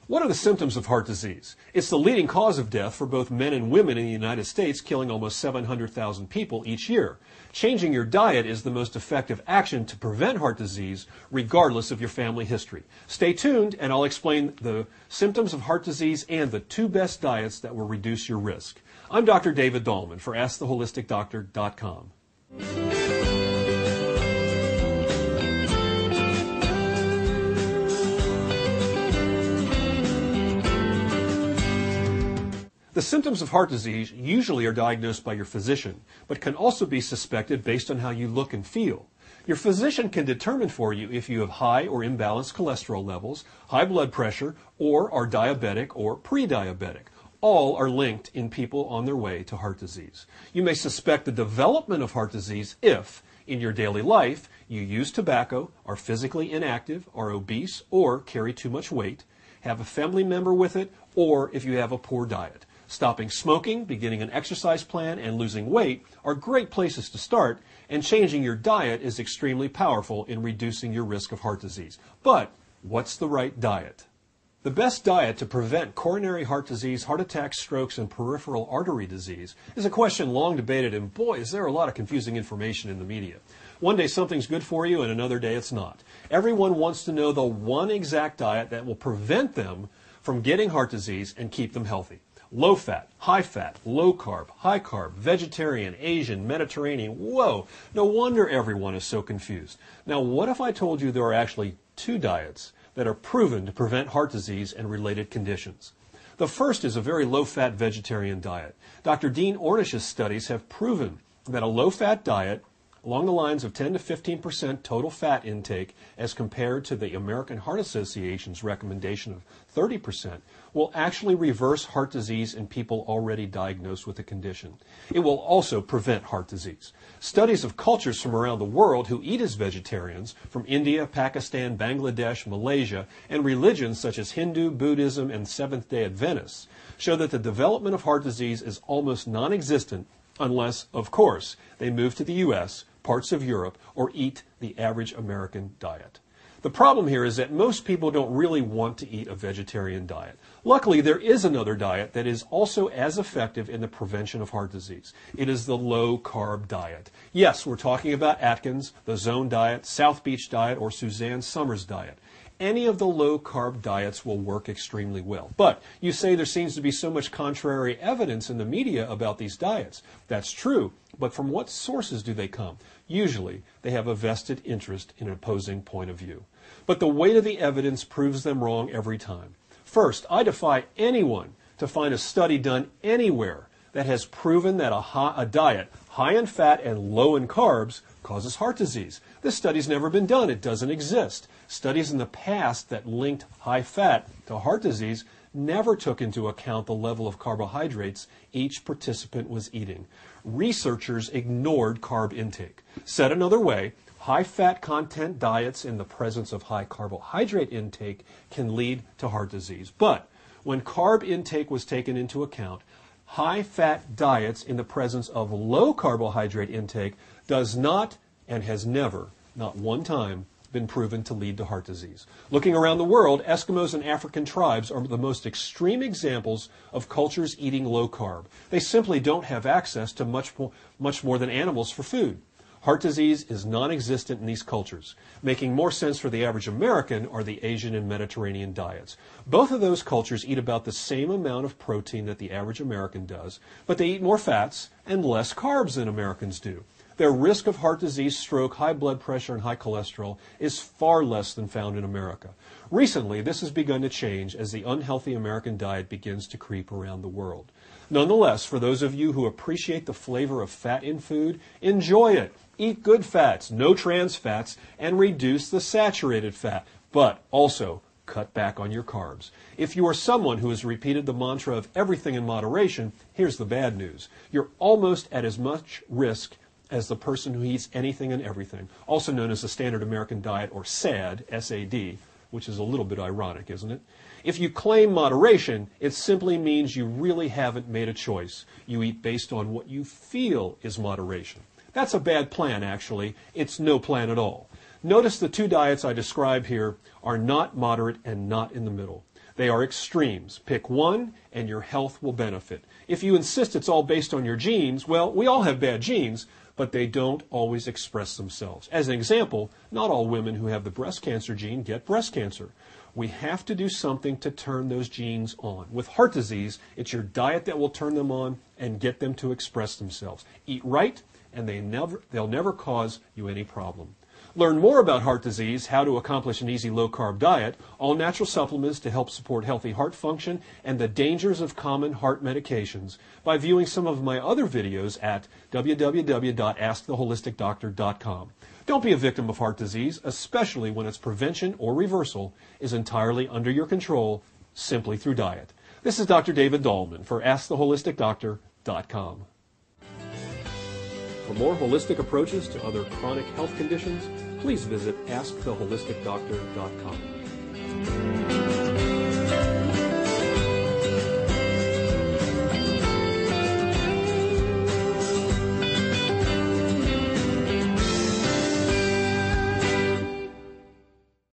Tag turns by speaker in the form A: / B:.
A: What are the symptoms of heart disease? It's the leading cause of death for both men and women in the United States, killing almost 700,000 people each year. Changing your diet is the most effective action to prevent heart disease, regardless of your family history. Stay tuned, and I'll explain the symptoms of heart disease and the 2 best diets that will reduce your risk. I'm Dr. David Dahlman for AskTheHolisticDoctor.com. The symptoms of heart disease usually are diagnosed by your physician, but can also be suspected based on how you look and feel. Your physician can determine for you if you have high or imbalanced cholesterol levels, high blood pressure, or are diabetic or pre-diabetic. All are linked in people on their way to heart disease. You may suspect the development of heart disease if, in your daily life, you use tobacco, are physically inactive, are obese, or carry too much weight, have a family member with it, or if you have a poor diet. Stopping smoking, beginning an exercise plan, and losing weight are great places to start, and changing your diet is extremely powerful in reducing your risk of heart disease. But what's the right diet? The best diet to prevent coronary heart disease, heart attacks, strokes, and peripheral artery disease is a question long debated, and boy, is there a lot of confusing information in the media. One day something's good for you, and another day it's not. Everyone wants to know the one exact diet that will prevent them from getting heart disease and keep them healthy. Low fat, low carb, high carb, vegetarian, Asian, Mediterranean. Whoa, no wonder everyone is so confused. Now, what if I told you there are actually 2 diets that are proven to prevent heart disease and related conditions? The first is a very low-fat vegetarian diet. Dr. Dean Ornish's studies have proven that a low-fat diet, along the lines of 10 to 15% total fat intake as compared to the American Heart Association's recommendation of 30%, will actually reverse heart disease in people already diagnosed with the condition. It will also prevent heart disease. Studies of cultures from around the world who eat as vegetarians, from India, Pakistan, Bangladesh, Malaysia, and religions such as Hindu, Buddhism, and Seventh-day Adventists, show that the development of heart disease is almost non-existent unless, of course, they move to the U.S., parts of Europe, or eat the average American diet. The problem here is that most people don't really want to eat a vegetarian diet. Luckily, there is another diet that is also as effective in the prevention of heart disease. It is the low-carb diet. Yes, we're talking about Atkins, the Zone Diet, South Beach Diet, or Suzanne Somers Diet. Any of the low-carb diets will work extremely well. But you say there seems to be so much contrary evidence in the media about these diets. That's true, but from what sources do they come? Usually, they have a vested interest in an opposing point of view. But the weight of the evidence proves them wrong every time. First, I defy anyone to find a study done anywhere that has proven that a diet high in fat and low in carbs causes heart disease. This study's never been done. It doesn't exist. Studies in the past that linked high fat to heart disease never took into account the level of carbohydrates each participant was eating. Researchers ignored carb intake. Said another way, high fat content diets in the presence of high carbohydrate intake can lead to heart disease. But when carb intake was taken into account, high fat diets in the presence of low carbohydrate intake does not and has never, not one time, been proven to lead to heart disease. Looking around the world, Eskimos and African tribes are the most extreme examples of cultures eating low carb. They simply don't have access to much more than animals for food. Heart disease is non-existent in these cultures. Making more sense for the average American are the Asian and Mediterranean diets. Both of those cultures eat about the same amount of protein that the average American does, but they eat more fats and less carbs than Americans do. Their risk of heart disease, stroke, high blood pressure, and high cholesterol is far less than found in America. Recently, this has begun to change as the unhealthy American diet begins to creep around the world. Nonetheless, for those of you who appreciate the flavor of fat in food, enjoy it. Eat good fats, no trans fats, and reduce the saturated fat. But also, cut back on your carbs. If you are someone who has repeated the mantra of everything in moderation, here's the bad news. You're almost at as much risk as the person who eats anything and everything, also known as the Standard American Diet, or SAD, S-A-D, which is a little bit ironic, isn't it? If you claim moderation, it simply means you really haven't made a choice. You eat based on what you feel is moderation. That's a bad plan, actually. It's no plan at all. Notice the 2 diets I describe here are not moderate and not in the middle. They are extremes. Pick one and your health will benefit. If you insist it's all based on your genes, well, we all have bad genes, but they don't always express themselves. As an example, not all women who have the breast cancer gene get breast cancer. We have to do something to turn those genes on. With heart disease, it's your diet that will turn them on and get them to express themselves. Eat right, and they'll never cause you any problem. Learn more about heart disease, how to accomplish an easy low-carb diet, all natural supplements to help support healthy heart function, and the dangers of common heart medications by viewing some of my other videos at www.asktheholisticdoctor.com. Don't be a victim of heart disease, especially when its prevention or reversal is entirely under your control simply through diet. This is Dr. David Dahlman for AskTheHolisticDoctor.com. For more holistic approaches to other chronic health conditions, please visit AskTheHolisticDoctor.com.